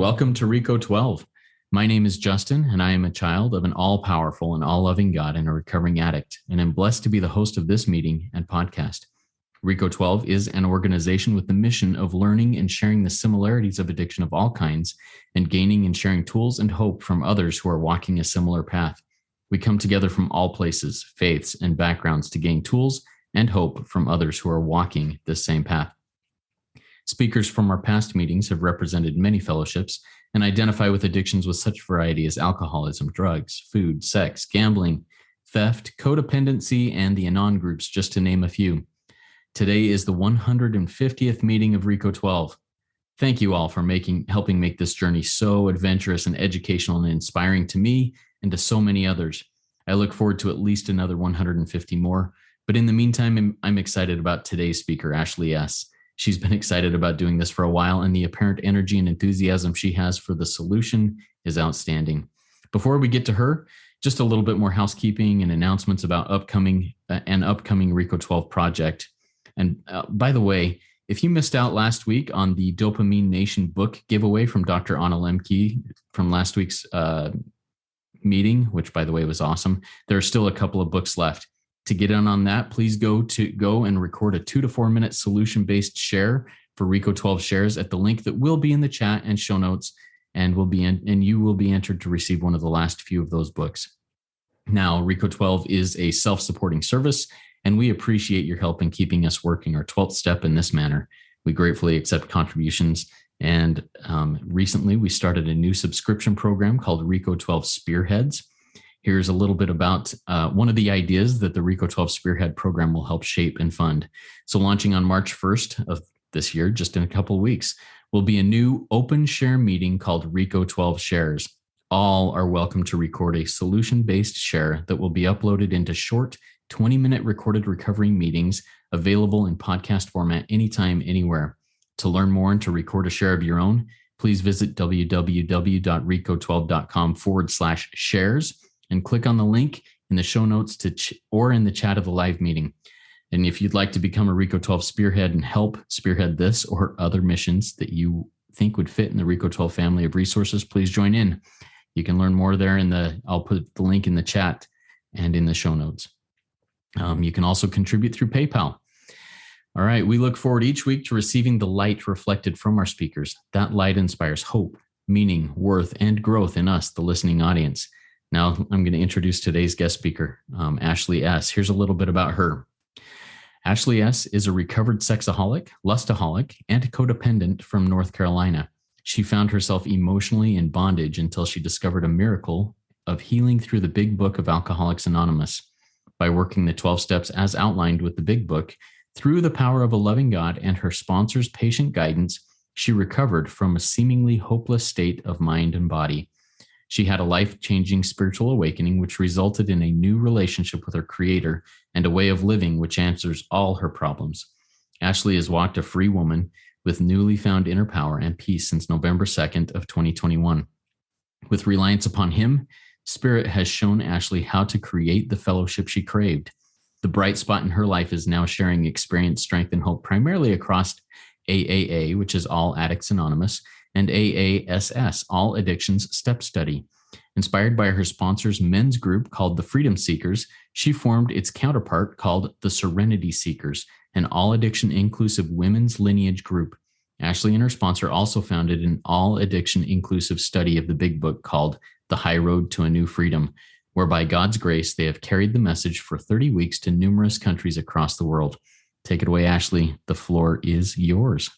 welcome to RICO 12. My name is Justin, and I am a child of an all-powerful and all-loving God and a recovering addict, and I'm blessed to be the host of this meeting and podcast. RICO 12 is an organization with the mission of learning and sharing the similarities of addiction of all kinds and gaining and sharing tools and hope from others who are walking a similar path. We come together from all places, faiths, and backgrounds to gain tools and hope from others who are walking this same path. Speakers from our past meetings have represented many fellowships and identify with addictions with such variety as alcoholism, drugs, food, sex, gambling, theft, codependency, and the Anon groups, just to name a few. Today is the 150th meeting of RICO 12. Thank you all for helping make this journey so adventurous and educational and inspiring to me and to so many others. I look forward to at least another 150 more. But in the meantime, I'm excited about today's speaker, Ashley S. She's been excited about doing this for a while, and the apparent energy and enthusiasm she has for the solution is outstanding. Before we get to her, just a little bit more housekeeping and announcements about upcoming RICO 12 project. And by the way, if you missed out last week on the Dopamine Nation book giveaway from Dr. Anna Lemke from last week's meeting, which by the way was awesome, there are still a couple of books left. To get in on that, please go and record a 2 to 4 minute solution-based share for RICO 12 shares at the link that will be in the chat and show notes, and you will be entered to receive one of the last few of those books. Now, RICO 12 is a self-supporting service, and we appreciate your help in keeping us working our 12th step in this manner. We gratefully accept contributions, and recently we started a new subscription program called RICO 12 Spearheads. Here's a little bit about one of the ideas that the RICO 12 Spearhead program will help shape and fund. So launching on March 1st of this year, just in a couple of weeks, will be a new open share meeting called RICO 12 Shares. All are welcome to record a solution-based share that will be uploaded into short 20-minute recorded recovery meetings available in podcast format anytime, anywhere. To learn more and to record a share of your own, please visit www.rico12.com/shares. and click on the link in the show notes or in the chat of the live meeting. And if you'd like to become a RICO 12 spearhead and help spearhead this or other missions that you think would fit in the RICO 12 family of resources, please join in. You can learn more there I'll put the link in the chat and in the show notes. You can also contribute through PayPal. All right, we look forward each week to receiving the light reflected from our speakers. That light inspires hope, meaning, worth, and growth in us, the listening audience. Now, I'm going to introduce today's guest speaker, Ashley S. Here's a little bit about her. Ashley S. is a recovered sexaholic, lustaholic, and codependent from North Carolina. She found herself emotionally in bondage until she discovered a miracle of healing through the Big Book of Alcoholics Anonymous. By working the 12 steps as outlined with the Big Book, through the power of a loving God and her sponsor's patient guidance, she recovered from a seemingly hopeless state of mind and body. She had a life-changing spiritual awakening, which resulted in a new relationship with her Creator and a way of living which answers all her problems. Ashley has walked a free woman with newly found inner power and peace since November 2nd of 2021. With reliance upon Him, Spirit has shown Ashley how to create the fellowship she craved. The bright spot in her life is now sharing experience, strength, and hope primarily across AAA, which is All Addicts Anonymous, and AASS, All Addictions Step Study. Inspired by her sponsor's men's group called the Freedom Seekers, she formed its counterpart called the Serenity Seekers, an all-addiction inclusive women's lineage group. Ashley and her sponsor also founded an all-addiction inclusive study of the Big Book called The High Road to a New Freedom, where by God's grace, they have carried the message for 30 weeks to numerous countries across the world. Take it away, Ashley. The floor is yours.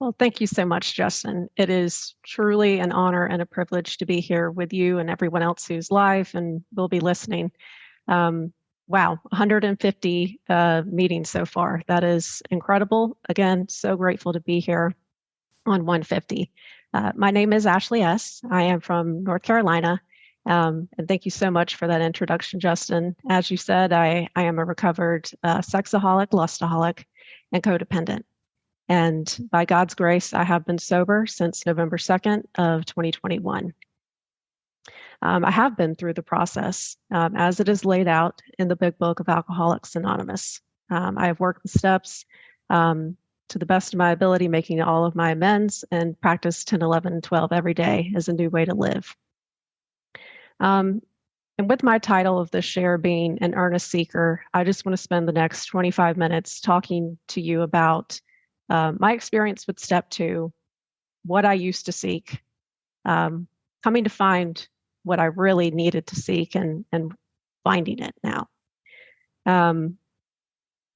Well, thank you so much, Justin. It is truly an honor and a privilege to be here with you and everyone else who's live and will be listening. Wow, 150 meetings so far. That is incredible. Again, so grateful to be here on 150. My name is Ashley S. I am from North Carolina. And thank you so much for that introduction, Justin. As you said, I am a recovered sexaholic, lustaholic, and codependent. And by God's grace, I have been sober since November 2nd of 2021. I have been through the process as it is laid out in the Big Book of Alcoholics Anonymous. I have worked the steps to to the best of my ability, making all of my amends, and practice 10, 11, 12 every day as a new way to live. And with my title of this share being an earnest seeker, I just want to spend the next 25 minutes talking to you about my experience with step 2, what I used to seek, coming to find what I really needed to seek, and finding it now. And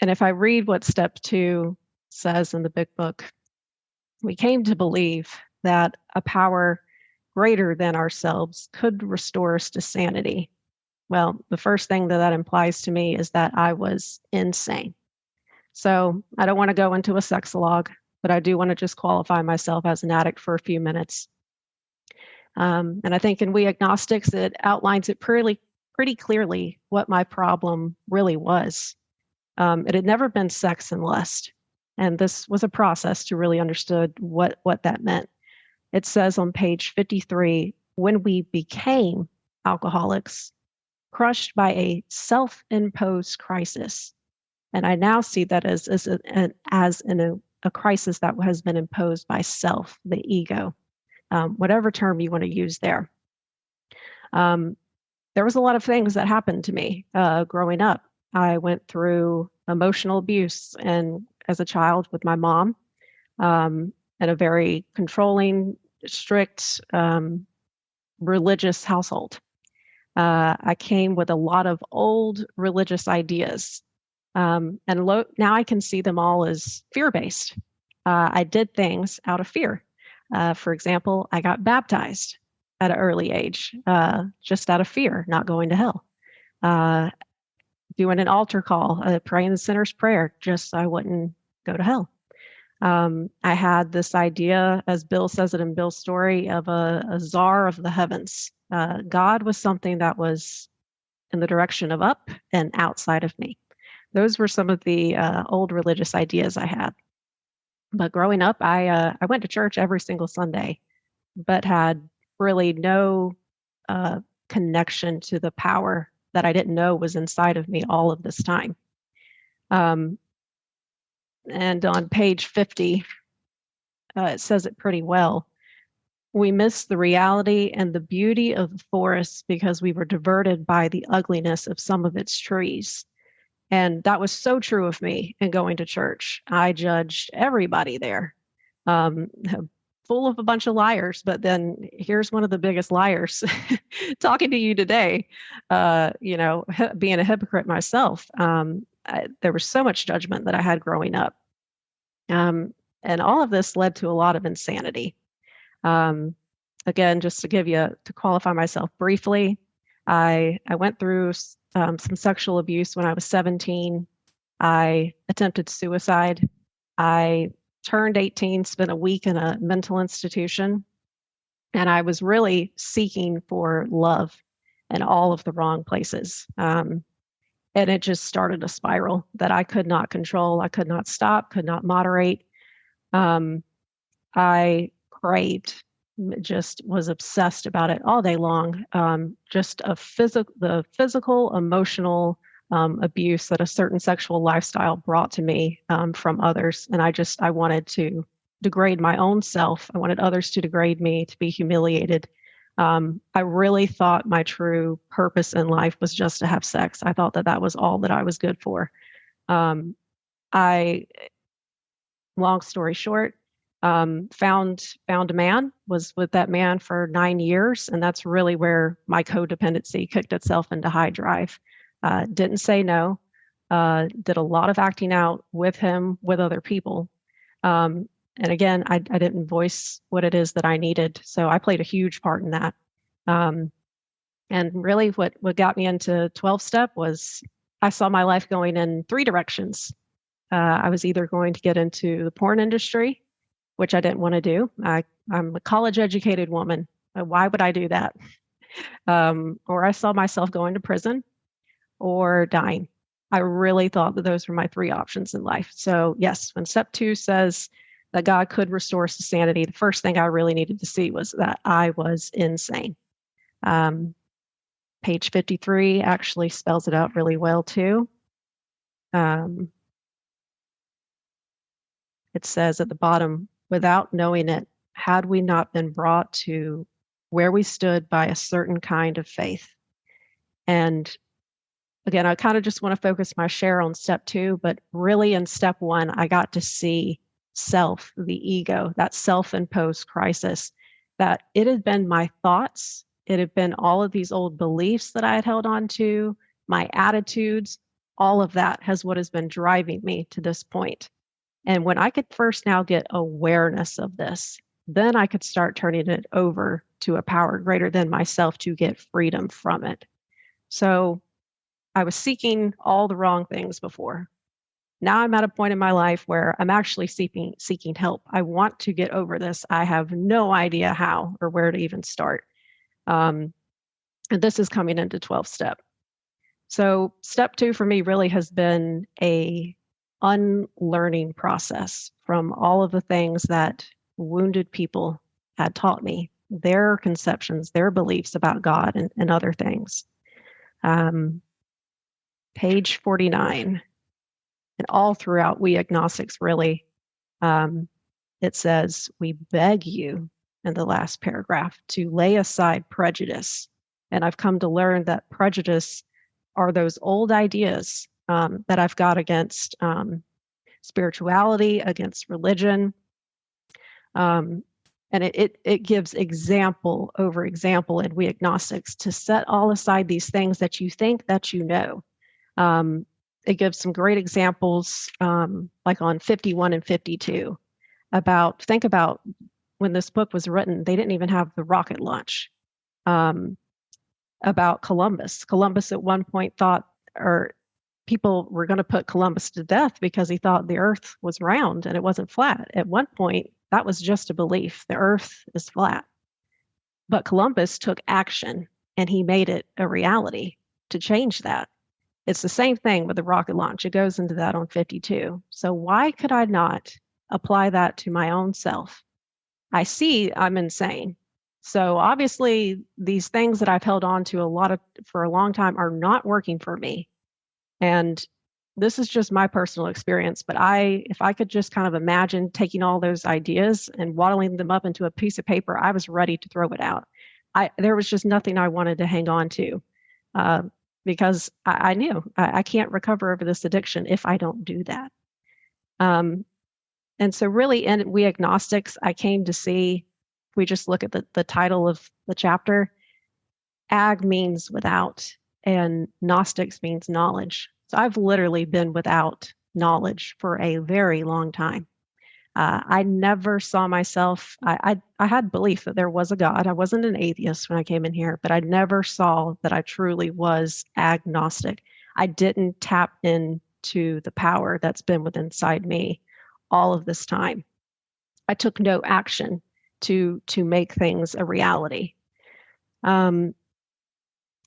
if I read what step 2 says in the big book, we came to believe that a power greater than ourselves could restore us to sanity. Well, the first thing that implies to me is that I was insane. So I don't want to go into a sexologue, but I do want to just qualify myself as an addict for a few minutes. And I think in We Agnostics, it outlines it pretty clearly what my problem really was. It had never been sex and lust. And this was a process to really understand what that meant. It says on page 53, when we became alcoholics, crushed by a self-imposed crisis. And I now see that as a crisis that has been imposed by self, the ego, whatever term you want to use there. There was a lot of things that happened to me growing up. I went through emotional abuse and as a child with my mom, in a very controlling, strict, religious household. I came with a lot of old religious ideas, and now I can see them all as fear-based. I did things out of fear. For example, I got baptized at an early age, just out of fear, not going to hell. Doing an altar call, praying the sinner's prayer, just so I wouldn't go to hell. I had this idea, as Bill says it in Bill's story, of a czar of the heavens. God was something that was in the direction of up and outside of me. Those were some of the old religious ideas I had. But growing up, I went to church every single Sunday, but had really no connection to the power that I didn't know was inside of me all of this time. And on page 50, it says it pretty well. We miss the reality and the beauty of the forest because we were diverted by the ugliness of some of its trees. And that was so true of me in going to church. I judged everybody there, full of a bunch of liars. But then here's one of the biggest liars talking to you today, being a hypocrite myself. There was so much judgment that I had growing up. And all of this led to a lot of insanity. Again, just to qualify myself briefly, I went through some sexual abuse when I was 17. I attempted suicide. I turned 18, spent a week in a mental institution, and I was really seeking for love in all of the wrong places. And it just started a spiral that I could not control. I could not stop, could not moderate. I craved, just was obsessed about it all day long. Just the physical, emotional abuse that a certain sexual lifestyle brought to me from others. And I wanted to degrade my own self. I wanted others to degrade me, to be humiliated. I really thought my true purpose in life was just to have sex. I thought that was all that I was good for. Long story short, found a man, was with that man for 9 years, and that's really where my codependency kicked itself into high drive. Didn't say no, did a lot of acting out with him, with other people. And again, I didn't voice what it is that I needed, so I played a huge part in that. And really what got me into 12-step was I saw my life going in 3 directions. I was either going to get into the porn industry, which I didn't want to do. I'm a college-educated woman. Why would I do that? Or I saw myself going to prison or dying. I really thought that those were my 3 options in life. So yes, when step 2 says that God could restore us to sanity, the first thing I really needed to see was that I was insane. Page 53 actually spells it out really well too. It it says at the bottom, without knowing it, had we not been brought to where we stood by a certain kind of faith. And again, I kind of just want to focus my share on step 2, but really in step 1, I got to see self, the ego, that self-imposed crisis, that it had been my thoughts, it had been all of these old beliefs that I had held on to, my attitudes, all of that has been driving me to this point. And when I could first now get awareness of this, then I could start turning it over to a power greater than myself to get freedom from it. So I was seeking all the wrong things before. Now I'm at a point in my life where I'm actually seeking help. I want to get over this. I have no idea how or where to even start. And this is coming into 12 step. So step 2 for me really has been a unlearning process from all of the things that wounded people had taught me, their conceptions, their beliefs about God and other things. Page 49, and all throughout We Agnostics, really, it says, we beg you, in the last paragraph, to lay aside prejudice. And I've come to learn that prejudice are those old ideas that I've got against spirituality, against religion. And it gives example over example in We Agnostics to set all aside these things that you think that you know. It gives some great examples, like on 51 and 52, think about when this book was written, they didn't even have the rocket launch. About Columbus. Columbus at one point thought, or people were going to put Columbus to death because he thought the earth was round and it wasn't flat. At one point, that was just a belief. The earth is flat. But Columbus took action and he made it a reality to change that. It's the same thing with the rocket launch. It goes into that on 52. So why could I not apply that to my own self? I see I'm insane. So obviously these things that I've held on to for a long time are not working for me. And this is just my personal experience, but if I could just kind of imagine taking all those ideas and waddling them up into a piece of paper, I was ready to throw it out. There was just nothing I wanted to hang on to. Because I knew I can't recover over this addiction if I don't do that. And so really in We Agnostics, I came to see, if we just look at the title of the chapter, ag means without, and Gnostics means knowledge. So I've literally been without knowledge for a very long time. I never saw myself, I had belief that there was a God. I wasn't an atheist when I came in here, but I never saw that I truly was agnostic. I didn't tap into the power that's been within inside me all of this time. I took no action to make things a reality. And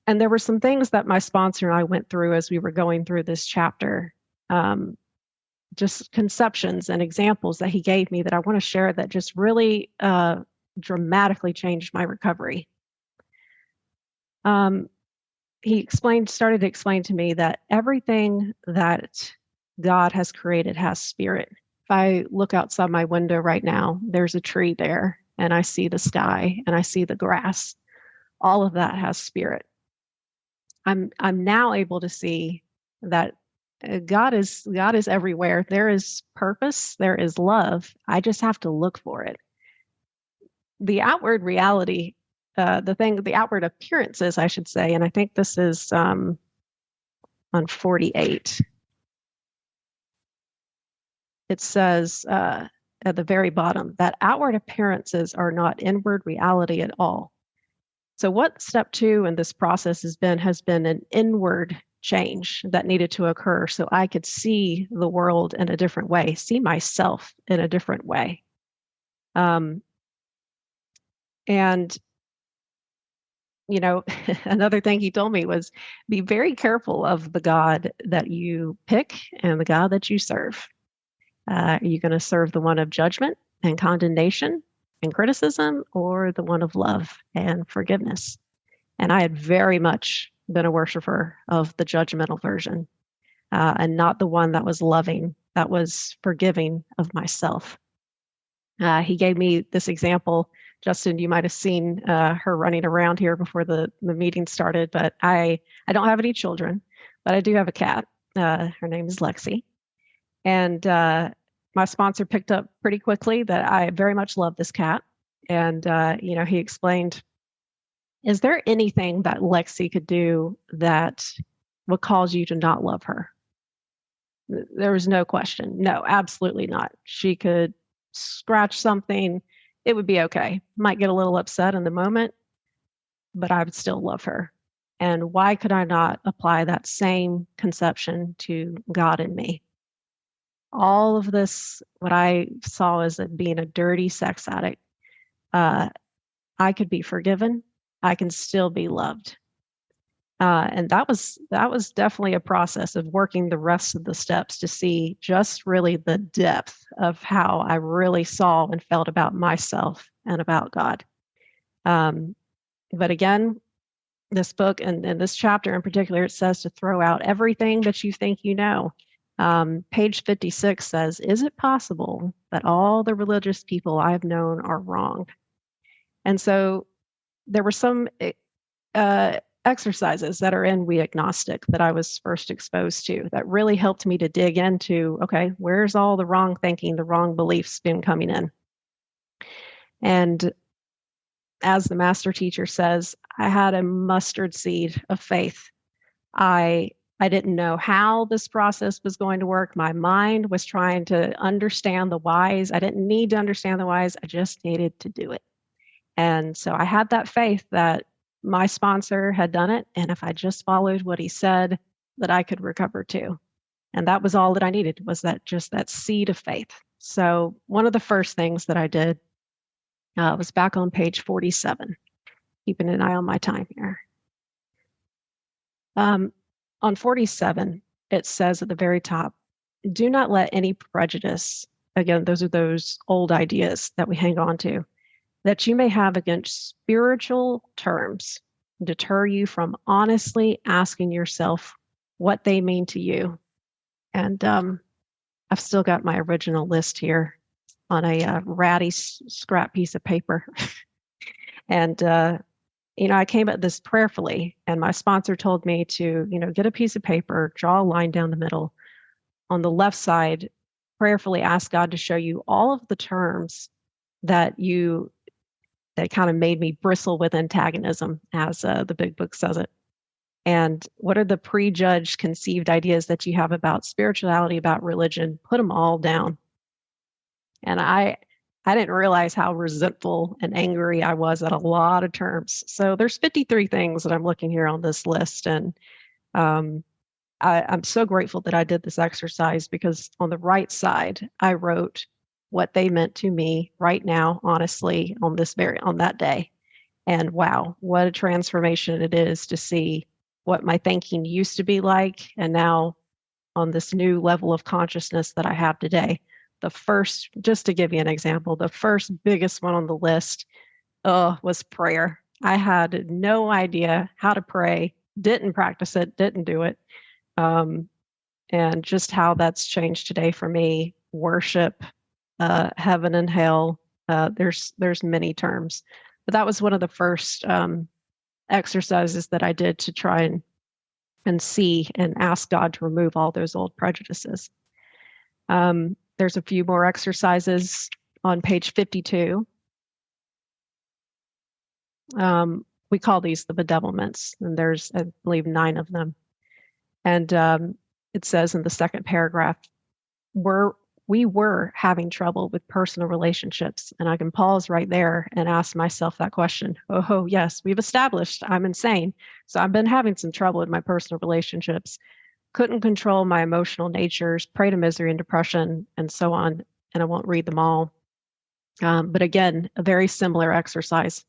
there were some things that my sponsor and I went through as we were going through this chapter. Just conceptions and examples that he gave me that I want to share that just really dramatically changed my recovery. He started to explain to me that everything that God has created has spirit. If I look outside my window right now, there's a tree there, and I see the sky and I see the grass. All of that has spirit. I'm now able to see that God is everywhere. There is purpose. There is love. I just have to look for it. The outward reality, the outward appearances, I should say, and I think this is on 48. It says at the very bottom that outward appearances are not inward reality at all. So what step 2 in this process has been an inward change that needed to occur so I could see the world in a different way, see myself in a different way. And, another thing he told me was be very careful of the God that you pick and the God that you serve. Are you going to serve the one of judgment and condemnation and criticism, or the one of love and forgiveness? And I had very much been a worshiper of the judgmental version, and not the one that was loving that was forgiving of myself. He gave me this example. Justin, you might have seen her running around here before the meeting started, but I don't have any children, but I do have a cat. Her name is Lexi. And my sponsor picked up pretty quickly that I very much love this cat. And, he explained, is there anything that Lexi could do that would cause you to not love her? There was no question. No, absolutely not. She could scratch something. It would be okay. Might get a little upset in the moment, but I would still love her. And why could I not apply that same conception to God and me? All of this, what I saw as it being a dirty sex addict, I could be forgiven. I can still be loved. And that was definitely a process of working the rest of the steps to see just really the depth of how I really saw and felt about myself and about God. But again, this book and this chapter in particular, it says to throw out everything that you think you know. Page 56 says, is it possible that all the religious people I've known are wrong? And so there were some exercises that are in We Agnostic that I was first exposed to that really helped me to dig into, okay, where's all the wrong thinking, the wrong beliefs been coming in? And as the master teacher says, I had a mustard seed of faith. I didn't know how this process was going to work. My mind was trying to understand the whys. I didn't need to understand the whys. I just needed to do it. And so I had that faith that my sponsor had done it. And if I just followed what he said, that I could recover too. And that was all that I needed, was that seed of faith. So one of the first things that I did was back on page 47, keeping an eye on my time here. On 47, it says at the very top, do not let any prejudice, again, those are those old ideas that we hang on to, that you may have against spiritual terms, deter you from honestly asking yourself what they mean to you. And I've still got my original list here on a ratty scrap piece of paper. And, I came at this prayerfully, and my sponsor told me to, get a piece of paper, draw a line down the middle. On the left side, prayerfully ask God to show you all of the terms that kind of made me bristle with antagonism, as the big book says it. And what are the prejudged, conceived ideas that you have about spirituality, about religion? Put them all down. And I didn't realize how resentful and angry I was at a lot of terms. So there's 53 things that I'm looking here on this list. And I'm so grateful that I did this exercise, because on the right side, I wrote what they meant to me right now, honestly, on that day. And wow, what a transformation it is to see what my thinking used to be like, and now on this new level of consciousness that I have today. The first, just to give you an example, the first biggest one on the list was prayer. I had no idea how to pray, didn't practice it, didn't do it. And just how that's changed today for me. Worship, heaven and hell. There's many terms, but that was one of the first exercises that I did to try and see and ask God to remove all those old prejudices. There's a few more exercises on page 52. We call these the bedevilments, and there's, I believe, 9 of them. And it says in the second paragraph, we were having trouble with personal relationships. And I can pause right there and ask myself that question. Oh, yes, we've established I'm insane. So I've been having some trouble with my personal relationships. Couldn't control my emotional natures, prey to misery and depression, and so on. And I won't read them all. But again, a very similar exercise.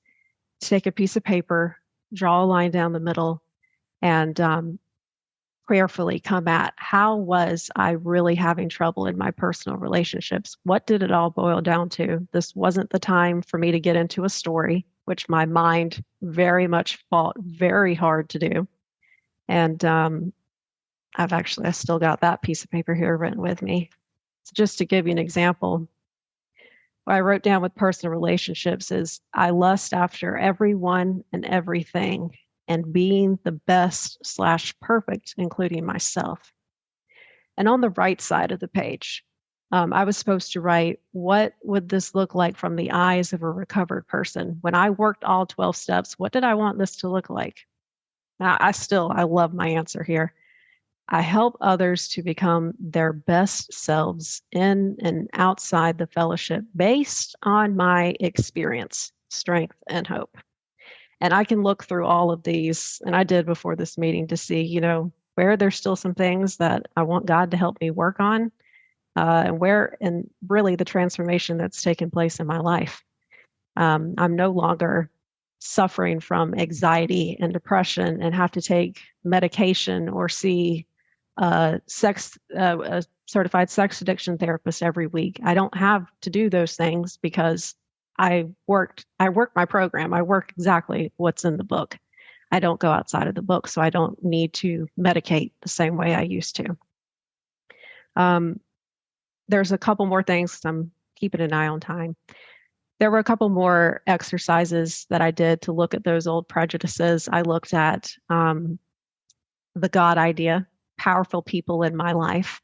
Take a piece of paper, draw a line down the middle, and prayerfully come at, how was I really having trouble in my personal relationships? What did it all boil down to? This wasn't the time for me to get into a story, which my mind very much fought very hard to do. And I still got that piece of paper here written with me. So just to give you an example, what I wrote down with personal relationships is I lust after everyone and everything and being the best/perfect, including myself. And on the right side of the page, I was supposed to write, what would this look like from the eyes of a recovered person? When I worked all 12 steps, what did I want this to look like? Now, I love my answer here. I help others to become their best selves in and outside the fellowship based on my experience, strength, and hope. And I can look through all of these, and I did before this meeting to see, where there's still some things that I want God to help me work on, and really the transformation that's taken place in my life. I'm no longer suffering from anxiety and depression and have to take medication or see a certified sex addiction therapist every week. I don't have to do those things because I work my program. I work exactly what's in the book. I don't go outside of the book, so I don't need to medicate the same way I used to. There's a couple more things 'cause I'm keeping an eye on time. There were a couple more exercises that I did to look at those old prejudices. I looked at the God idea, powerful people in my life,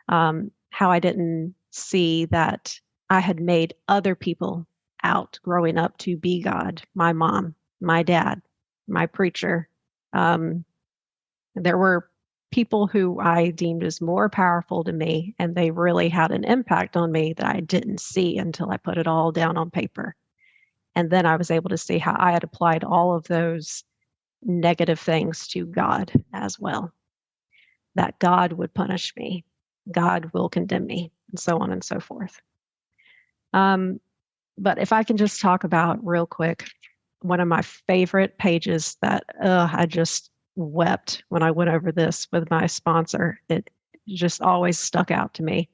how I didn't see that I had made other people out growing up to be God, my mom, my dad, my preacher. There were people who I deemed as more powerful to me, and they really had an impact on me that I didn't see until I put it all down on paper. And then I was able to see how I had applied all of those negative things to God as well. That God would punish me, God will condemn me, and so on and so forth. But if I can just talk about real quick, one of my favorite pages that I just wept when I went over this with my sponsor. It just always stuck out to me.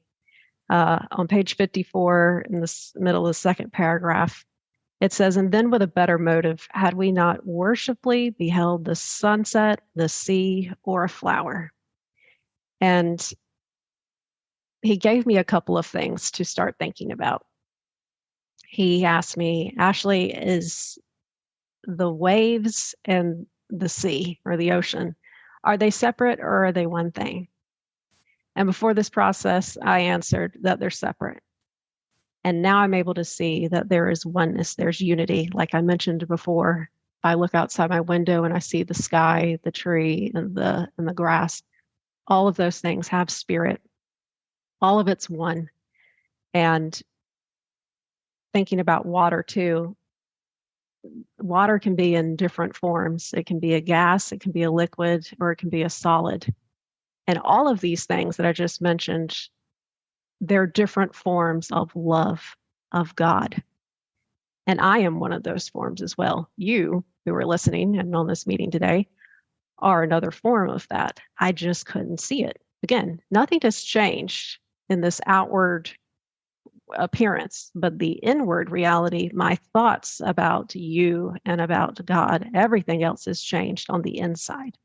On page 54, in the middle of the second paragraph, it says, "And then with a better motive, had we not worshipfully beheld the sunset, the sea, or a flower?" And he gave me a couple of things to start thinking about. He asked me, "Ashley, is the waves and the sea or the ocean, are they separate or are they one thing?" And before this process, I answered that they're separate. And now I'm able to see that there is oneness, there's unity. Like I mentioned before, if I look outside my window and I see the sky, the tree, and the grass, all of those things have spirit. All of it's one. And thinking about water too, water can be in different forms. It can be a gas, it can be a liquid, or it can be a solid. And all of these things that I just mentioned, they're different forms of love of God. And I am one of those forms as well. You who are listening and on this meeting today are another form of that. I just couldn't see it. Again, nothing has changed in this outward appearance, but the inward reality, my thoughts about you and about God, everything else has changed on the inside.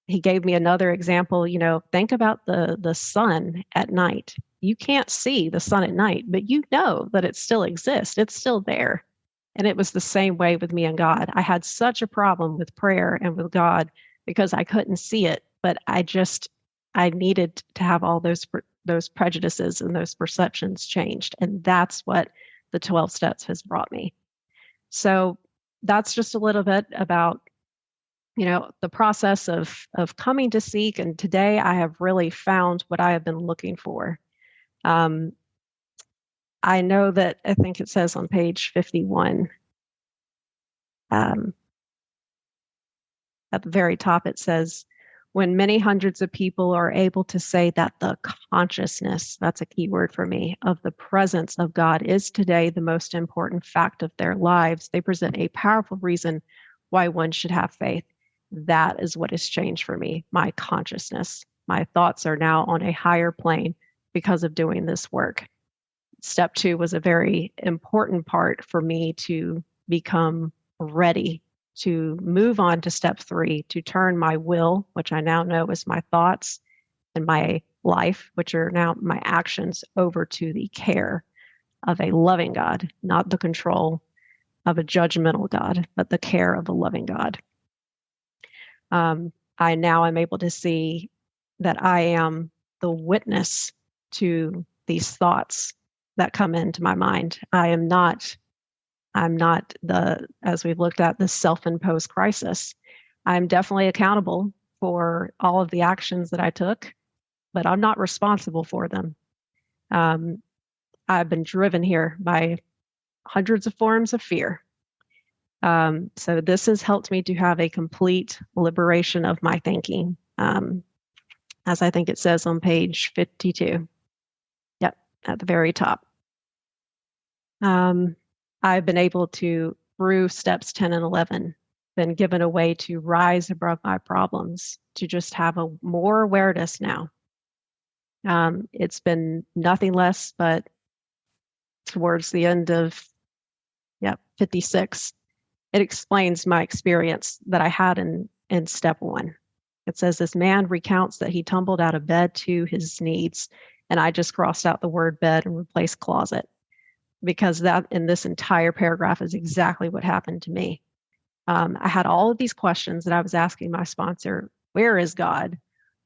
He gave me another example, think about the sun at night. You can't see the sun at night, but you know that it still exists. It's still there. And it was the same way with me and God. I had such a problem with prayer and with God because I couldn't see it, but I needed to have all those prejudices and those perceptions changed. And that's what the 12 steps has brought me. So that's just a little bit about the process of coming to seek. And today I have really found what I have been looking for. I know that I think it says on page 51, at the very top, it says, "When many hundreds of people are able to say that the consciousness," that's a key word for me, "of the presence of God is today the most important fact of their lives, they present a powerful reason why one should have faith." That is what has changed for me, my consciousness. My thoughts are now on a higher plane because of doing this work. Step 2 was a very important part for me to become ready to move on to step 3, to turn my will, which I now know is my thoughts, and my life, which are now my actions, over to the care of a loving God, not the control of a judgmental God, but the care of a loving God. I now am able to see that I am the witness to these thoughts that come into my mind. I'm not as we've looked at, the self-imposed crisis. I'm definitely accountable for all of the actions that I took, but I'm not responsible for them. I've been driven here by hundreds of forms of fear. So this has helped me to have a complete liberation of my thinking, as I think it says on page 52. Yep, at the very top. I've been able to, through steps 10 and 11, been given a way to rise above my problems, to just have a more awareness now. It's been nothing less but towards the end of 56. It explains my experience that I had in step 1. It says, this man recounts that he tumbled out of bed to his knees, and I just crossed out the word bed and replaced closet, because that in this entire paragraph is exactly what happened to me. I had all of these questions that I was asking my sponsor. Where is God?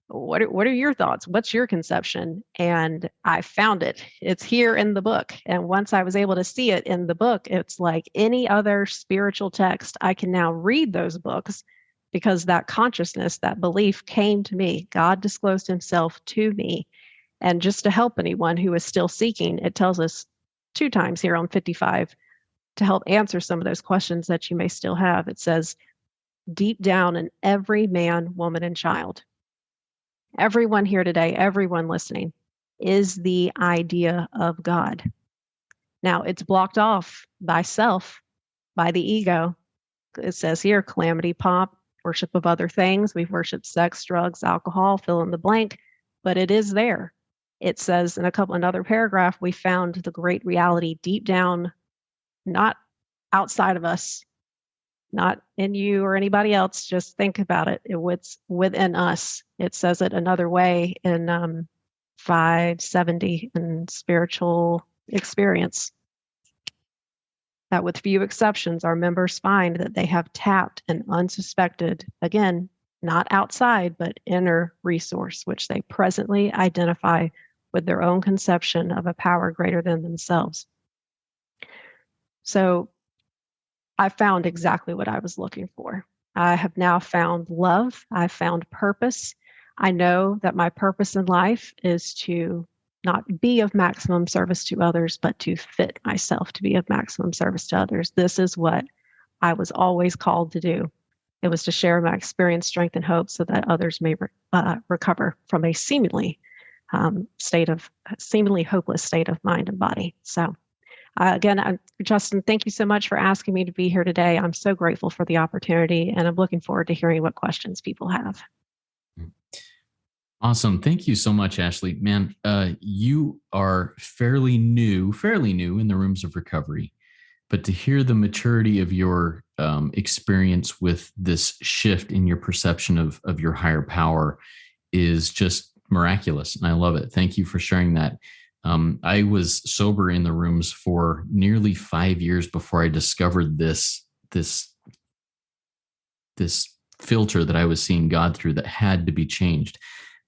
What are your thoughts? What's your conception? And I found it. It's here in the book. And once I was able to see it in the book, it's like any other spiritual text. I can now read those books because that consciousness, that belief came to me. God disclosed himself to me. And just to help anyone who is still seeking, it tells us 2 times here on 55 to help answer some of those questions that you may still have. It says, deep down in every man, woman, and child, everyone here today, everyone listening, is the idea of God. Now, it's blocked off by self, by the ego. It says here, calamity, pomp, worship of other things. We've worshiped sex, drugs, alcohol, fill in the blank, but it is there. It says in another paragraph, we found the great reality deep down, not outside of us, not in you or anybody else. Just think about it. It's within us. It says it another way in 570 in spiritual experience, that with few exceptions, our members find that they have tapped an unsuspected, again, not outside, but inner resource, which they presently identify with their own conception of a power greater than themselves. So I found exactly what I was looking for. I have now found love. I found purpose. I know that my purpose in life is to not be of maximum service to others, but to fit myself to be of maximum service to others. This is what I was always called to do. It was to share my experience, strength, and hope so that others may recover from a seemingly hopeless state of mind and body. So again, Justin, thank you so much for asking me to be here today. I'm so grateful for the opportunity, and I'm looking forward to hearing what questions people have. Awesome. Thank you so much, Ashley. Man, you are fairly new in the rooms of recovery, but to hear the maturity of your experience with this shift in your perception of your higher power is just miraculous. And I love it. Thank you for sharing that. I was sober in the rooms for nearly 5 years before I discovered this filter that I was seeing God through that had to be changed.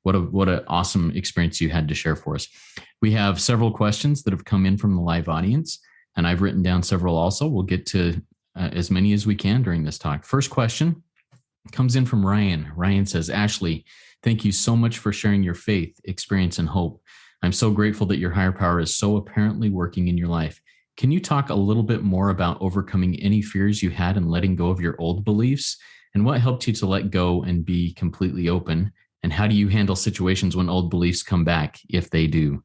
What an awesome experience you had to share for us. We have several questions that have come in from the live audience, and I've written down several also. We'll get to as many as we can during this talk. First question comes in from Ryan. Ryan says, Ashley, thank you so much for sharing your faith, experience, and hope. I'm so grateful that your higher power is so apparently working in your life. Can you talk a little bit more about overcoming any fears you had and letting go of your old beliefs? And what helped you to let go and be completely open? And how do you handle situations when old beliefs come back, if they do?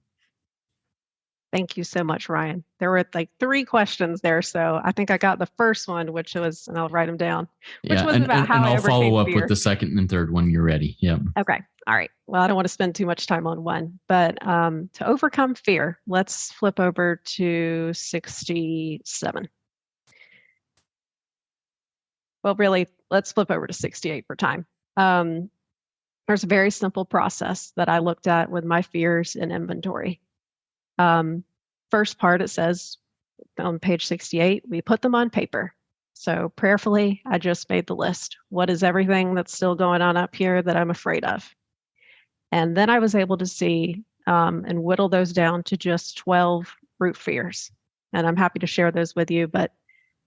Thank you so much, Ryan. There were like 3 questions there. So I think I got the first one, which was, and I'll write them down, which was about how I I'll follow up fear. with the second and third when you're ready. Yeah. Okay. All right. Well, I don't want to spend too much time on one, but to overcome fear, let's flip over to 67. Well, really, let's flip over to 68 for time. There's a very simple process that I looked at with my fears in inventory. First part, it says on page 68, we put them on paper. So prayerfully, I just made the list. What is everything that's still going on up here that I'm afraid of? And then I was able to see and whittle those down to just 12 root fears. And I'm happy to share those with you, but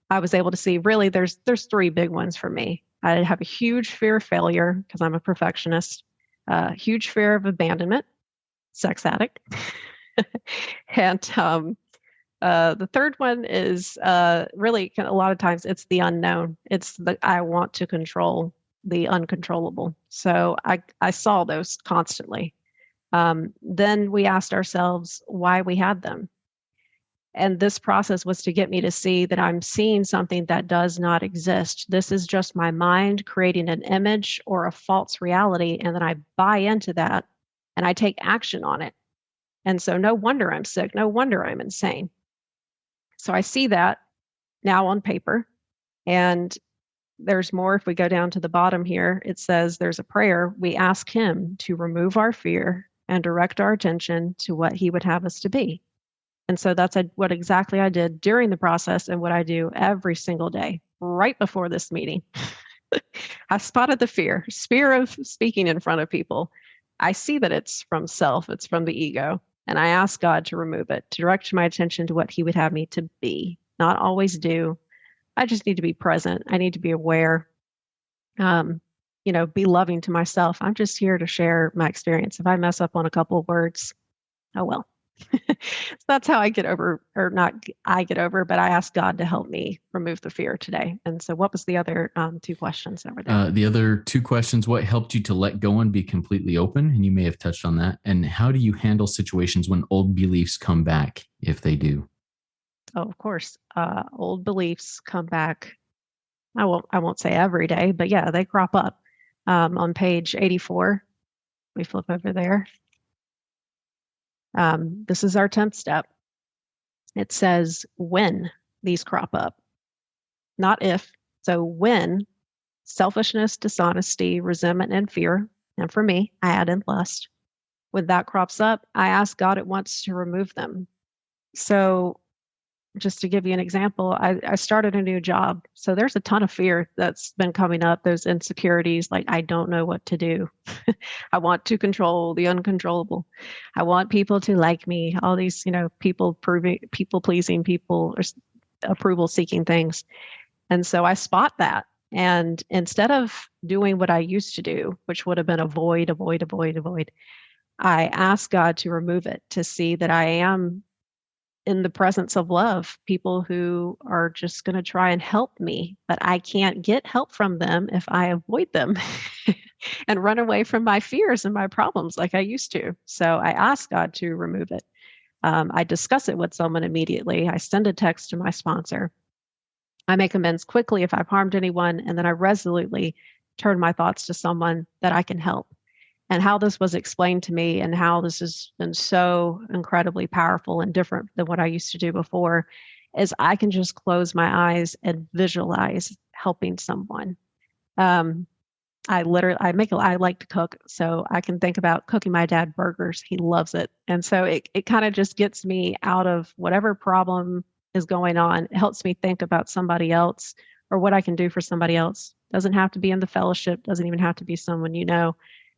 I was able to see really there's three big ones for me. I have a huge fear of failure because I'm a perfectionist, huge fear of abandonment, sex addict. And the third one is really a lot of times it's the unknown. It's the I want to control the uncontrollable. So I saw those constantly. Then we asked ourselves why we had them. And this process was to get me to see that I'm seeing something that does not exist. This is just my mind creating an image or a false reality. And then I buy into that and I take action on it. And so no wonder I'm sick. No wonder I'm insane. So I see that now on paper. And there's more. If we go down to the bottom here, it says there's a prayer. We ask him to remove our fear and direct our attention to what he would have us to be. And so that's what exactly I did during the process and what I do every single day, right before this meeting. I spotted the fear of speaking in front of people. I see that it's from self, it's from the ego. And I ask God to remove it, to direct my attention to what he would have me to be, not always do. I just need to be present. I need to be aware, be loving to myself. I'm just here to share my experience. If I mess up on a couple of words, oh well. So that's how I get over, or not I get over, but I asked God to help me remove the fear today. And so what was the other two questions that were there? The other two questions, what helped you to let go and be completely open? And you may have touched on that. And how do you handle situations when old beliefs come back, if they do? Oh, of course. Old beliefs come back. I won't say every day, but yeah, they crop up. On page 84, we flip over there. This is our 10th step. It says when these crop up, not if. So when selfishness, dishonesty, resentment, and fear, and for me, I add in lust. When that crops up, I ask God at once to remove them. So just to give you an example, I started a new job. So there's a ton of fear that's been coming up, those insecurities, like I don't know what to do. I want to control the uncontrollable. I want people to like me, all these, people pleasing people, or approval seeking things. And so I spot that. And instead of doing what I used to do, which would have been avoid, I ask God to remove it, to see that I am in the presence of love, people who are just going to try and help me, but I can't get help from them if I avoid them and run away from my fears and my problems like I used to. So I ask God to remove it. I discuss it with someone immediately. I send a text to my sponsor. I make amends quickly if I've harmed anyone, and then I resolutely turn my thoughts to someone that I can help. And how this was explained to me and how this has been so incredibly powerful and different than what I used to do before is I can just close my eyes and visualize helping someone. I like to cook, so I can think about cooking my dad burgers. He loves it. And so it kind of just gets me out of whatever problem is going on. It helps me think about somebody else or what I can do for somebody else. Doesn't have to be in the fellowship, doesn't even have to be someone you know.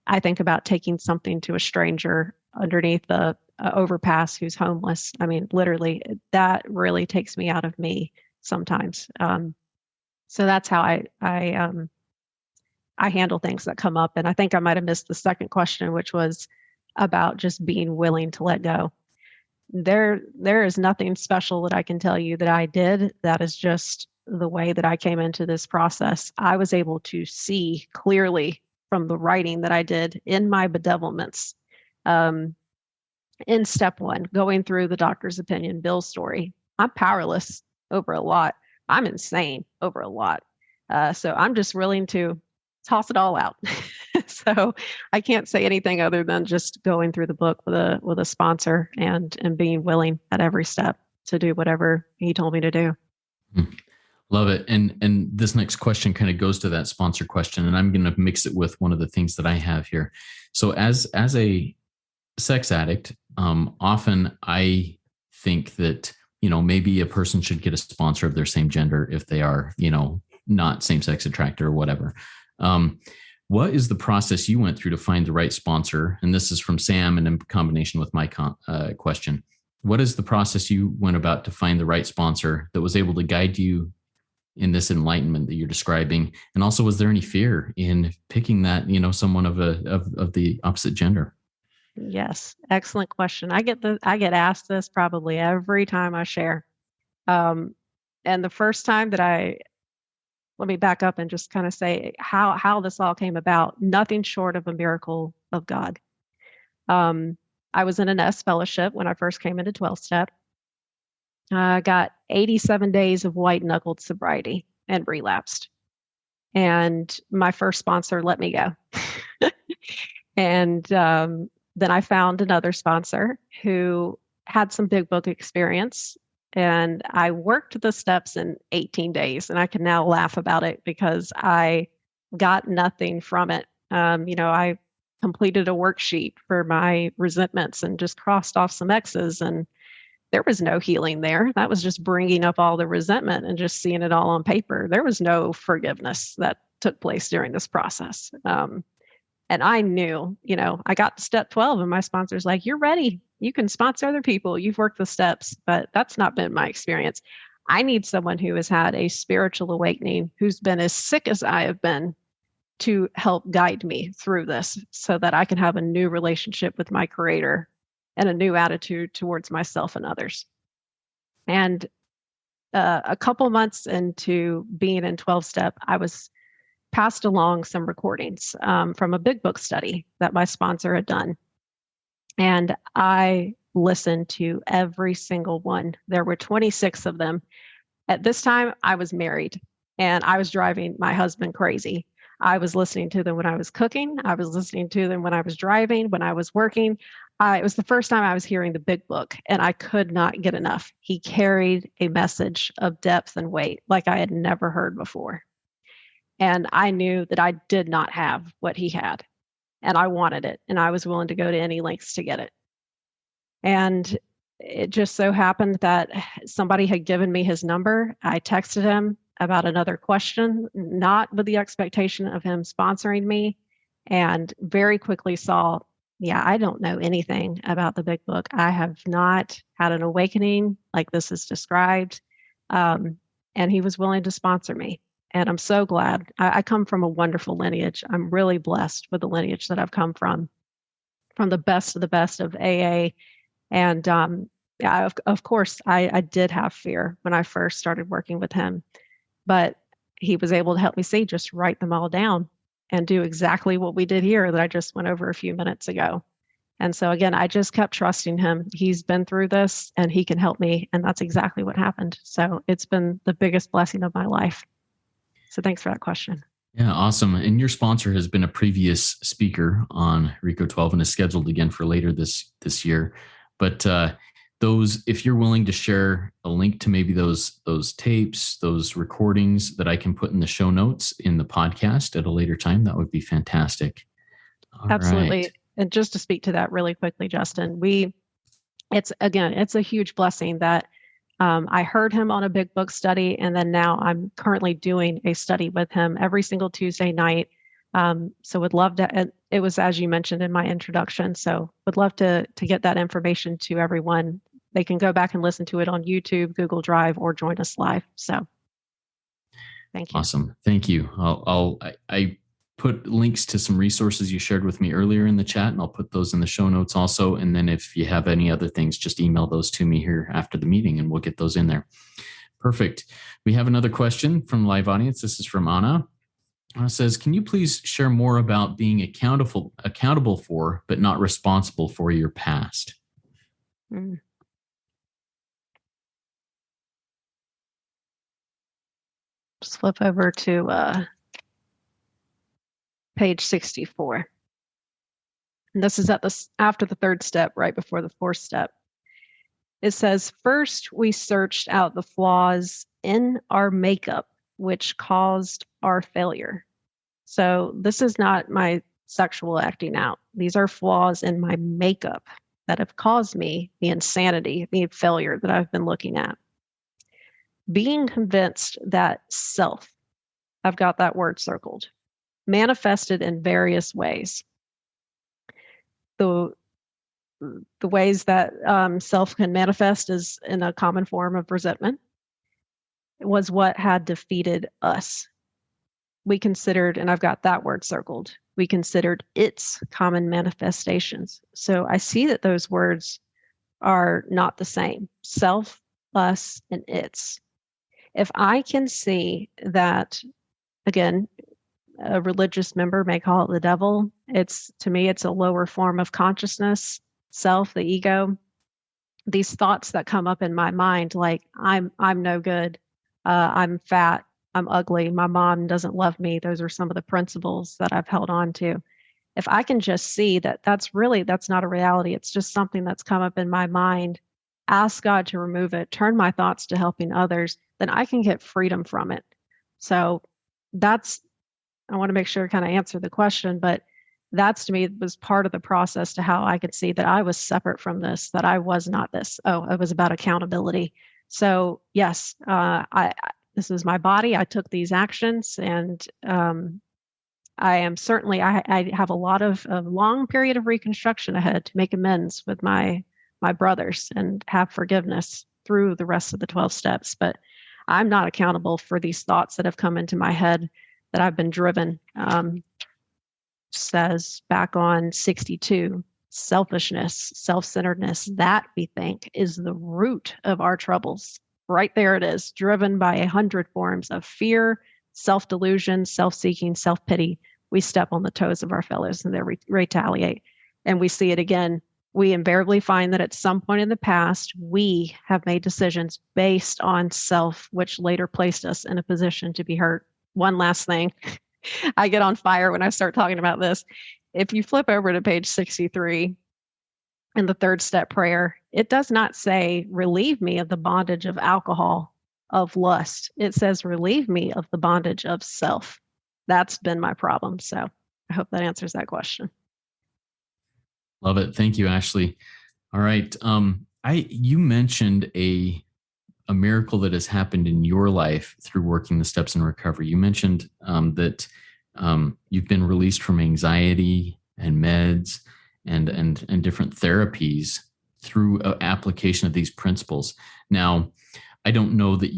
I think about taking something to a stranger underneath the overpass who's homeless. I mean, literally, that really takes me out of me sometimes. So that's how I handle things that come up. And I think I might have missed the second question, which was about just being willing to let go. There is nothing special that I can tell you that I did. That is just the way that I came into this process. I was able to see clearly from the writing that I did in my bedevilments. In step one, going through the doctor's opinion, Bill's story, I'm powerless over a lot. I'm insane over a lot. So I'm just willing to toss it all out. So I can't say anything other than just going through the book with a sponsor and being willing at every step to do whatever he told me to do. Love it. And this next question kind of goes to that sponsor question, and I'm going to mix it with one of the things that I have here. So as a sex addict, often I think that, maybe a person should get a sponsor of their same gender if they are, not same sex attracted or whatever. What is the process you went through to find the right sponsor? And this is from Sam, and in combination with my question. What is the process you went about to find the right sponsor that was able to guide you in this enlightenment that you're describing? And also, was there any fear in picking that, someone of the opposite gender? Yes, excellent question. I get asked this probably every time I share. And the first time that let me back up and just kind of say how this all came about. Nothing short of a miracle of God. I was in an S fellowship when I first came into 12 step. I got 87 days of white knuckled sobriety and relapsed. And my first sponsor let me go. And then I found another sponsor who had some big book experience. And I worked the steps in 18 days. And I can now laugh about it because I got nothing from it. I completed a worksheet for my resentments and just crossed off some X's. And there was no healing there. That was just bringing up all the resentment and just seeing it all on paper. There was no forgiveness that took place during this process. And I knew, I got to step 12 and my sponsor's like, you're ready. You can sponsor other people. You've worked the steps, but that's not been my experience. I need someone who has had a spiritual awakening, who's been as sick as I have been, to help guide me through this so that I can have a new relationship with my creator and a new attitude towards myself and others. And a couple months into being in 12 step, I was passed along some recordings from a big book study that my sponsor had done. And I listened to every single one. There were 26 of them. At this time, I was married and I was driving my husband crazy. I was listening to them when I was cooking. I was listening to them when I was driving, when I was working. It was the first time I was hearing the big book, and I could not get enough. He carried a message of depth and weight like I had never heard before. And I knew that I did not have what he had, and I wanted it, and I was willing to go to any lengths to get it. And it just so happened that somebody had given me his number. I texted him about another question, not with the expectation of him sponsoring me, and very quickly saw, yeah, I don't know anything about the big book. I have not had an awakening like this is described. And he was willing to sponsor me. And I'm so glad. I come from a wonderful lineage. I'm really blessed with the lineage that I've come from the best of the best of AA. And yeah, of course, I did have fear when I first started working with him, but he was able to help me see, just write them all down and do exactly what we did here that I just went over a few minutes ago. And so again, I just kept trusting him. He's been through this and he can help me. And that's exactly what happened. So it's been the biggest blessing of my life. So thanks for that question. Yeah, awesome. And your sponsor has been a previous speaker on RICO 12 and is scheduled again for later this year. But if you're willing to share a link to maybe those tapes, those recordings that I can put in the show notes in the podcast at a later time, that would be fantastic. All Absolutely. Right. And just to speak to that really quickly, Justin, it's a huge blessing that I heard him on a big book study, and then now I'm currently doing a study with him every single Tuesday night. So would love to, it was as you mentioned in my introduction, so would love to get that information to everyone. They can go back and listen to it on YouTube, Google Drive, or join us live. So thank you. Awesome. Thank you. I put links to some resources you shared with me earlier in the chat, and I'll put those in the show notes also. And then if you have any other things, just email those to me here after the meeting and we'll get those in there. Perfect. We have another question from the live audience. This is from Anna. Anna says, can you please share more about being accountable for, but not responsible for your past? Just flip over to page 64. And this is after the third step, right before the fourth step. It says, first, we searched out the flaws in our makeup which caused our failure. So this is not my sexual acting out. These are flaws in my makeup that have caused me the insanity, the failure that I've been looking at. Being convinced that self, I've got that word circled, manifested in various ways. The ways that self can manifest is in a common form of resentment. It was what had defeated us. We considered, and I've got that word circled, we considered its common manifestations. So I see that those words are not the same. Self, us, and its. If I can see that, again, a religious member may call it the devil. To me, it's a lower form of consciousness, self, the ego. These thoughts that come up in my mind, like I'm no good, I'm fat, I'm ugly, my mom doesn't love me. Those are some of the principles that I've held on to. If I can just see that that's not a reality, it's just something that's come up in my mind, ask God to remove it, turn my thoughts to helping others, then I can get freedom from it. So I want to make sure I kind of answer the question, but that's to me was part of the process to how I could see that I was separate from this, that I was not this. Oh, it was about accountability. So yes, this is my body. I took these actions, and I am certainly, I have a long period of reconstruction ahead to make amends with my brothers and have forgiveness through the rest of the 12 steps. But I'm not accountable for these thoughts that have come into my head that I've been driven. Says back on 62, selfishness, self-centeredness, that we think is the root of our troubles. Right there it is, driven by 100 forms of fear, self-delusion, self-seeking, self-pity. We step on the toes of our fellows and they retaliate. And we see it again. We invariably find that at some point in the past, we have made decisions based on self, which later placed us in a position to be hurt. One last thing. I get on fire when I start talking about this. If you flip over to page 63 in the third step prayer, it does not say, relieve me of the bondage of alcohol, of lust. It says, relieve me of the bondage of self. That's been my problem. So I hope that answers that question. Love it. Thank you, Ashley. All right. You mentioned a miracle that has happened in your life through working the steps in recovery. You mentioned that you've been released from anxiety and meds and different therapies through application of these principles. Now, I don't know that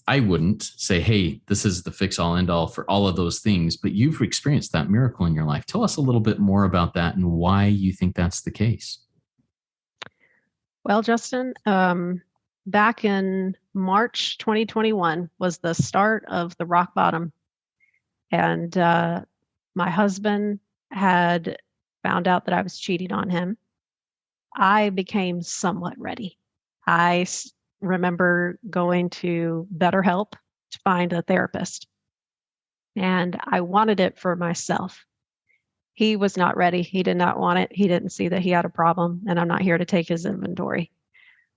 I wouldn't say, hey, this is the fix all end all for all of those things, but you've experienced that miracle in your life. Tell us a little bit more about that and why you think that's the case. Well, Justin, back in March 2021 was the start of the rock bottom. And my husband had found out that I was cheating on him. I became somewhat ready. I remember going to BetterHelp to find a therapist. And I wanted it for myself. He was not ready. He did not want it. He didn't see that he had a problem, and I'm not here to take his inventory.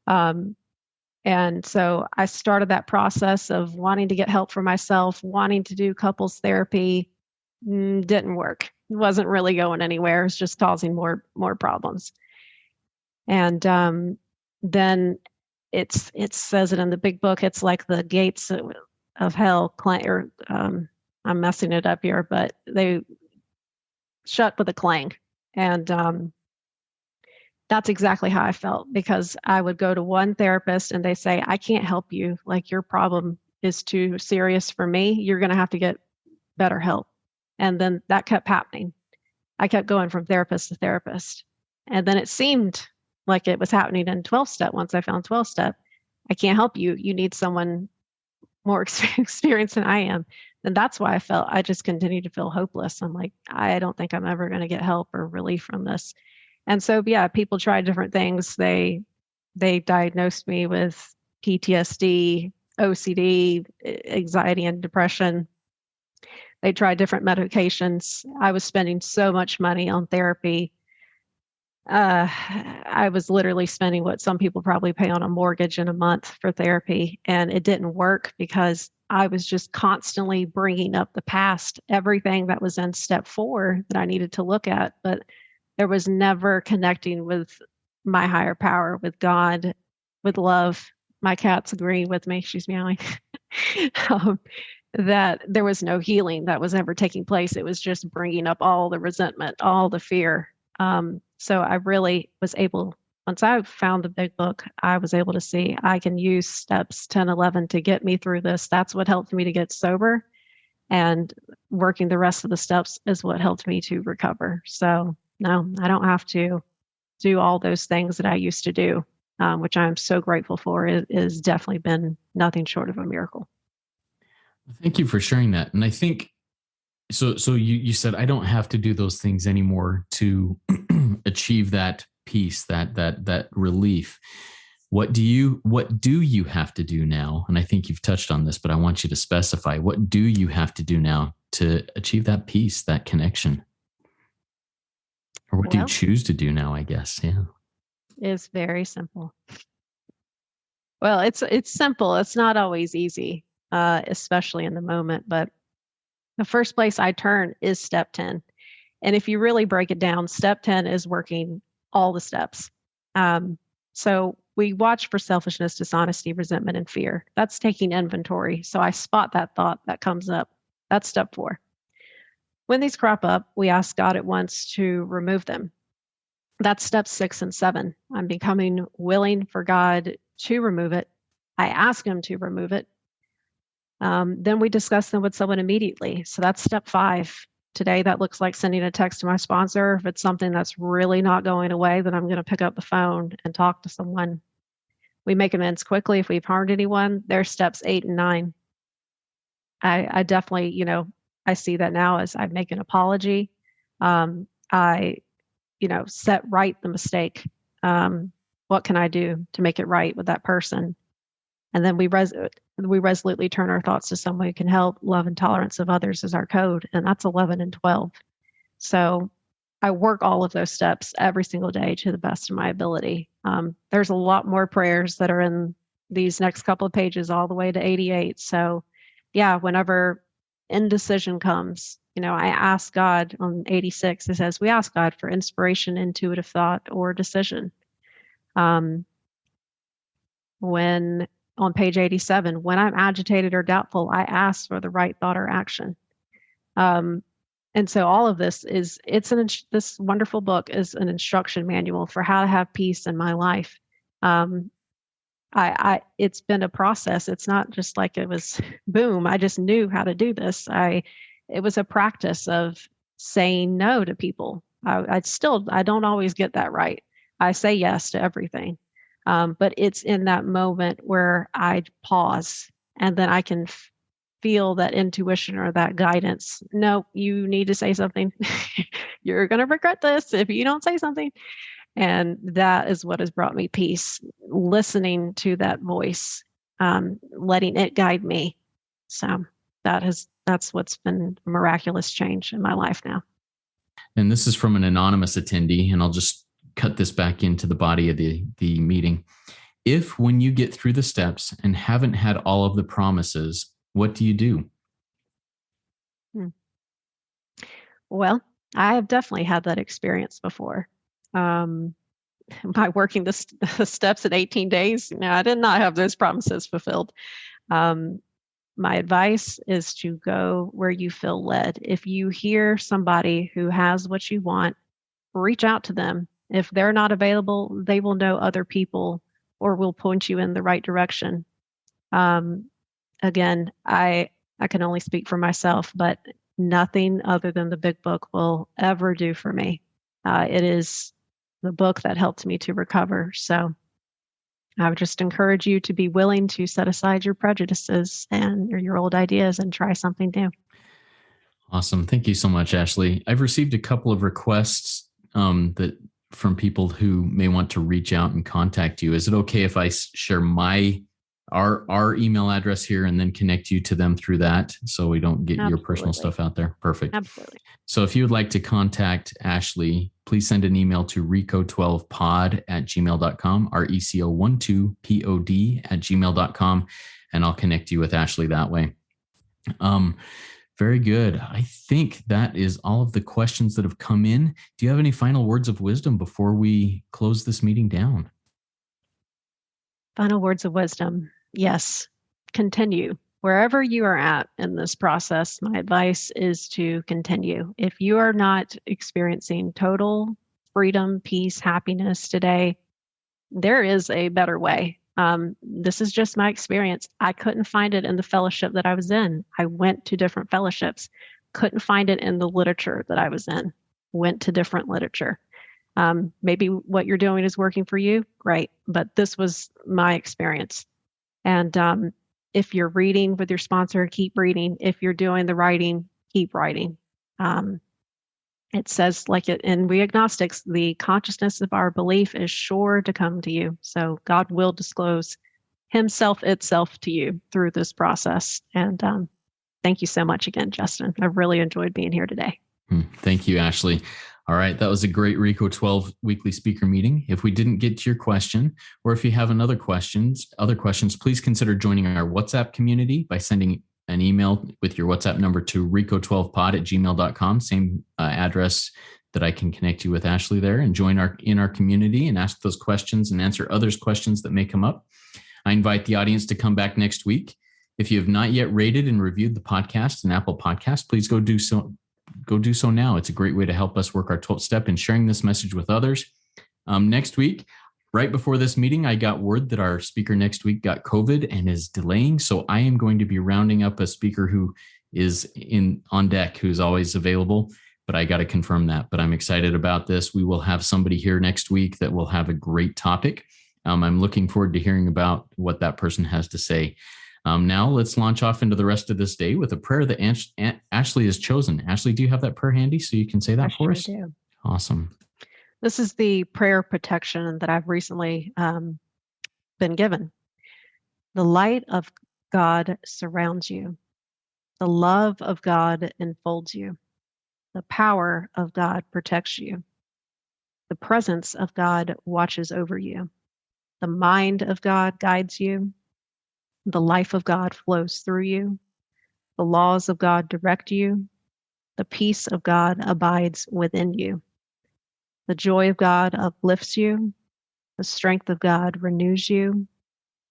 And so I started that process of wanting to get help for myself, wanting to do couples therapy. Didn't work. It wasn't really going anywhere. It was just causing more problems. And then it says it in the big book. It's like the gates of hell. I'm messing it up here, but they shut with a clang. And that's exactly how I felt, because I would go to one therapist and they say, I can't help you. Like, your problem is too serious for me. You're going to have to get better help. And then that kept happening. I kept going from therapist to therapist. And then it seemed like it was happening in 12-step. Once I found 12-step, I can't help you. You need someone more experienced than I am. And that's why I just continued to feel hopeless. I'm like, I don't think I'm ever going to get help or relief from this. And so, yeah, people tried different things. They diagnosed me with PTSD, OCD, anxiety, and depression. They tried different medications. I was spending so much money on therapy. I was literally spending what some people probably pay on a mortgage in a month for therapy, and it didn't work because I was just constantly bringing up the past, everything that was in step 4 that I needed to look at, but there was never connecting with my higher power, with God, with love. My cat's agreeing with me. She's meowing. That there was no healing that was ever taking place. It was just bringing up all the resentment, all the fear. So I really was able, once I found the big book, I was able to see I can use steps 10, 11 to get me through this. That's what helped me to get sober. And working the rest of the steps is what helped me to recover. So no, I don't have to do all those things that I used to do, which I'm so grateful for. It has definitely been nothing short of a miracle. Thank you for sharing that. And I think so. So you said I don't have to do those things anymore to achieve that peace, that relief. What do you have to do now? And I think you've touched on this, but I want you to specify, what do you have to do now to achieve that peace, that connection? Or what do you choose to do now, I guess? Yeah. It's very simple. Well, it's simple. It's not always easy, especially in the moment, but the first place I turn is step 10. And if you really break it down, step 10 is working all the steps. So we watch for selfishness, dishonesty, resentment, and fear. That's taking inventory. So I spot that thought that comes up. That's step 4. When these crop up, we ask God at once to remove them. That's step 6 and 7. I'm becoming willing for God to remove it. I ask Him to remove it. Then we discuss them with someone immediately. So that's step 5. Today, that looks like sending a text to my sponsor. If it's something that's really not going away, then I'm going to pick up the phone and talk to someone. We make amends quickly if we've harmed anyone. There's steps 8 and 9. I definitely, I see that now as I make an apology. I set right the mistake. What can I do to make it right with that person? And then we resolutely turn our thoughts to someone who can help. Love and tolerance of others is our code, and that's 11 and 12. So I work all of those steps every single day to the best of my ability. There's a lot more prayers that are in these next couple of pages all the way to 88. So yeah, whenever indecision comes, I ask God on 86, it says, we ask God for inspiration, intuitive thought, or decision. When on page 87, when I'm agitated or doubtful, I ask for the right thought or action. And so all of this this wonderful book is an instruction manual for how to have peace in my life. It's been a process. It's not just like it was boom, I just knew how to do this. It was a practice of saying no to people. I don't always get that right. I say yes to everything. But it's in that moment where I pause and then I can feel that intuition or that guidance. No, you need to say something. You're going to regret this if you don't say something. And that is what has brought me peace, listening to that voice, letting it guide me. So that's what's been a miraculous change in my life now. And this is from an anonymous attendee, and I'll just cut this back into the body of the meeting. If when you get through the steps and haven't had all of the promises, what do you do? Well, I have definitely had that experience before. By working the steps in 18 days, I did not have those promises fulfilled. My advice is to go where you feel led. If you hear somebody who has what you want, reach out to them. If they're not available, they will know other people or will point you in the right direction. Again, I can only speak for myself, but nothing other than the big book will ever do for me. It is the book that helped me to recover. So I would just encourage you to be willing to set aside your prejudices and your old ideas and try something new. Awesome. Thank you so much, Ashley. I've received a couple of requests that from people who may want to reach out and contact you. Is it okay if I share my our email address here and then connect you to them through that, so we don't get your personal stuff out there. Perfect. Absolutely. So if you would like to contact Ashley, please send an email to reco12pod@gmail.com, reco12pod@gmail.com, and I'll connect you with Ashley that way. Very good. I think that is all of the questions that have come in. Do you have any final words of wisdom before we close this meeting down? Final words of wisdom. Yes. Continue. Wherever you are at in this process, my advice is to continue. If you are not experiencing total freedom, peace, happiness today, there is a better way. This is just my experience. I couldn't find it in the fellowship that I was in. I went to different fellowships, couldn't find it in the literature that I was in, went to different literature. Maybe what you're doing is working for you, great. But this was my experience. And if you're reading with your sponsor, keep reading. If you're doing the writing, keep writing. It says, and we agnostics, the consciousness of our belief is sure to come to you. So God will disclose himself itself to you through this process. And thank you so much again, Justin. I've really enjoyed being here today. Thank you, Ashley. All right, that was a great RECO 12 weekly speaker meeting. If we didn't get to your question, or if you have other questions, please consider joining our WhatsApp community by sending an email with your WhatsApp number to reco12pod@gmail.com, same address that I can connect you with Ashley there, and join in our community and ask those questions and answer others' questions that may come up. I invite the audience to come back next week. If you have not yet rated and reviewed the podcast in Apple Podcasts, please go do so. Go do so now. It's a great way to help us work our 12th step in sharing this message with others. Next week, right before this meeting, I got word that our speaker next week got COVID and is delaying. So I am going to be rounding up a speaker who is on deck, who's always available, but I got to confirm that. But I'm excited about this. We will have somebody here next week that will have a great topic. I'm looking forward to hearing about what that person has to say. Now let's launch off into the rest of this day with a prayer that Ashley has chosen. Ashley, do you have that prayer handy so you can say that for us? I do. Awesome. This is the prayer protection that I've recently been given. The light of God surrounds you. The love of God enfolds you. The power of God protects you. The presence of God watches over you. The mind of God guides you. The life of God flows through you. The laws of God direct you. The peace of God abides within you. The joy of God uplifts you. The strength of God renews you.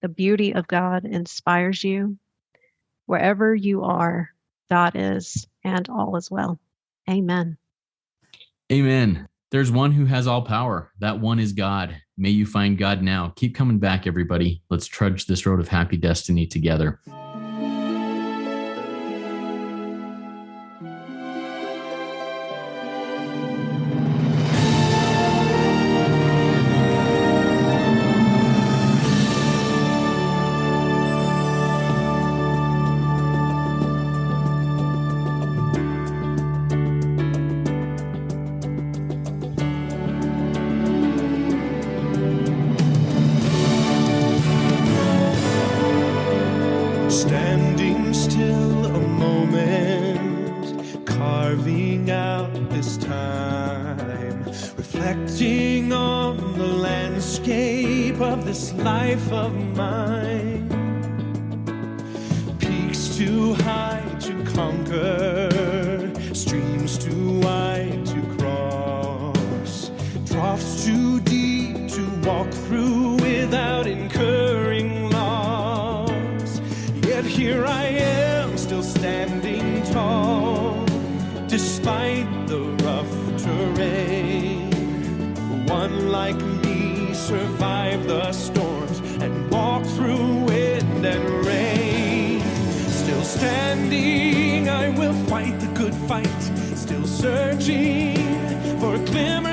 The beauty of God inspires you. Wherever you are, God is, and all is well. Amen. Amen. There's one who has all power. That one is God. May you find God now. Keep coming back, everybody. Let's trudge this road of happy destiny together. Standing still a moment, carving out this time, reflecting on the landscape of this life of mine. Peaks too high to conquer, streams too wide to cross, troughs too deep to walk through without incurring loss. Yet here I am, still standing tall, despite the rough terrain. One like me survived the storms and walked through wind and rain. Still standing, I will fight the good fight, still searching for a glimmer